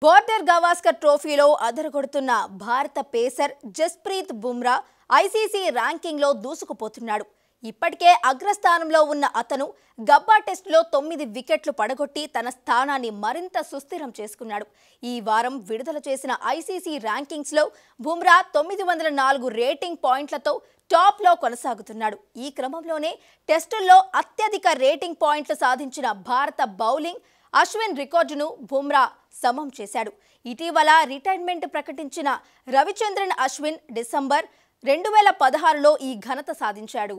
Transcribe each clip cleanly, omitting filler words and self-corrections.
Border Gavaskar ట్రోఫీలో అదరగొడుతున్న భారత pacer Jasprit Bumrah ICC ర్యాంకింగ్లో దూసుకుపోతున్నాడు. ఇప్పటికే అగ్రస్థానంలో ఉన్న అతను గబ్బా టెస్టులో 9 వికెట్లు పడగొట్టి తన స్థానాన్ని మరింత సుస్థిరం చేసుకున్నాడు. ఈ వారం విడుదల చేసిన ఐసీసీ ర్యాంకింగ్స్లో బుమ్రా 904 రేటింగ్ పాయింట్లతో టాప్లో కొనసాగుతున్నాడు. ఈ క్రమంలోనే టెస్టుల్లో అత్యధిక రేటింగ్ పాయింట్లు సాధించిన భారత బౌలింగ్ అశ్విన్ రికార్డును బుమ్రా సమం చేశాడు. ఇటీవల రిటైర్మెంట్ ప్రకటించిన రవిచంద్రన్ అశ్విన్ డిసెంబర్ 2016లో ఈ ఘనత సాధించాడు.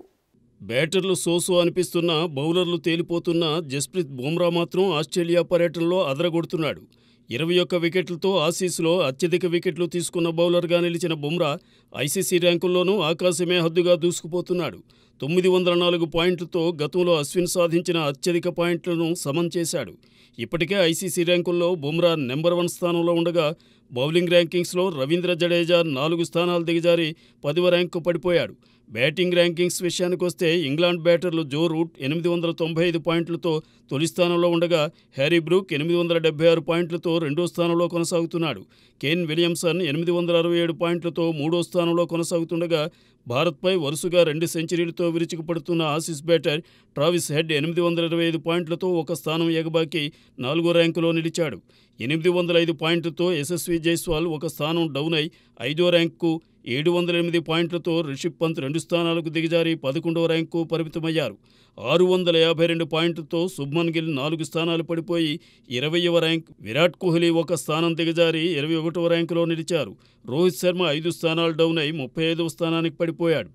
బ్యాటర్లు సోసు అనిపిస్తున్న బౌలర్లు తేలిపోతున్న జస్ప్రీత్ బుమ్రా మాత్రం ఆస్ట్రేలియా పర్యటనలో అదరగొడుతున్నాడు. 21 వికెట్లతో ఆసీస్లో అత్యధిక వికెట్లు తీసుకున్న బౌలర్గా నిలిచిన బుమ్రా ఐసీసీ ర్యాంకుల్లోనూ ఆకాశమే హద్దుగా దూసుకుపోతున్నాడు. 904 పాయింట్లతో గతంలో అశ్విన్ సాధించిన అత్యధిక పాయింట్లను సమం చేశాడు. ఇప్పటికే ఐసీసీ ర్యాంకుల్లో బుమ్రా నెంబర్ 1 స్థానంలో ఉండగా బౌలింగ్ ర్యాంకింగ్స్లో రవీంద్ర జడేజా 4 స్థానాలు దిగజారి 10వ ర్యాంకు పడిపోయాడు. బ్యాటింగ్ ర్యాంకింగ్స్ విషయానికొస్తే ఇంగ్లాండ్ బ్యాటర్లు జో రూట్ 895 పాయింట్లతో తొలి స్థానంలో ఉండగా హ్యారీ బ్రూక్ 876 పాయింట్లతో రెండో స్థానంలో కొనసాగుతున్నాడు. కేన్ విలియమ్సన్ 867 పాయింట్లతో మూడో స్థానంలో కొనసాగుతుండగా భారత్పై వరుసగా 2 సెంచరీలతో విరుచుకుపడుతున్న ఆసీస్ బ్యాటర్ ట్రావిస్ హెడ్ 825 పాయింట్లతో ఒక స్థానం ఎగబాకి 4వ ర్యాంకులో నిలిచాడు. 805 పాయింట్లతో యశస్వి జైస్వాల్ ఒక స్థానం డౌన్ అయి 5వ ర్యాంకు, 708 పాయింట్లతో రిషబ్ పంత్ 2 స్థానాలకు దిగజారి 11వ ర్యాంకు పరిమితమయ్యారు. 652 పాయింట్లతో శుభ్మన్ గిల్ 4 స్థానాలు పడిపోయి 20వ ర్యాంక్, విరాట్ కోహ్లీ ఒక స్థానం దిగజారి 21వ ర్యాంకులో నిలిచారు. రోహిత్ శర్మ 5 స్థానాలు డౌన్ అయి 35వ స్థానానికి పడిపోయాడు.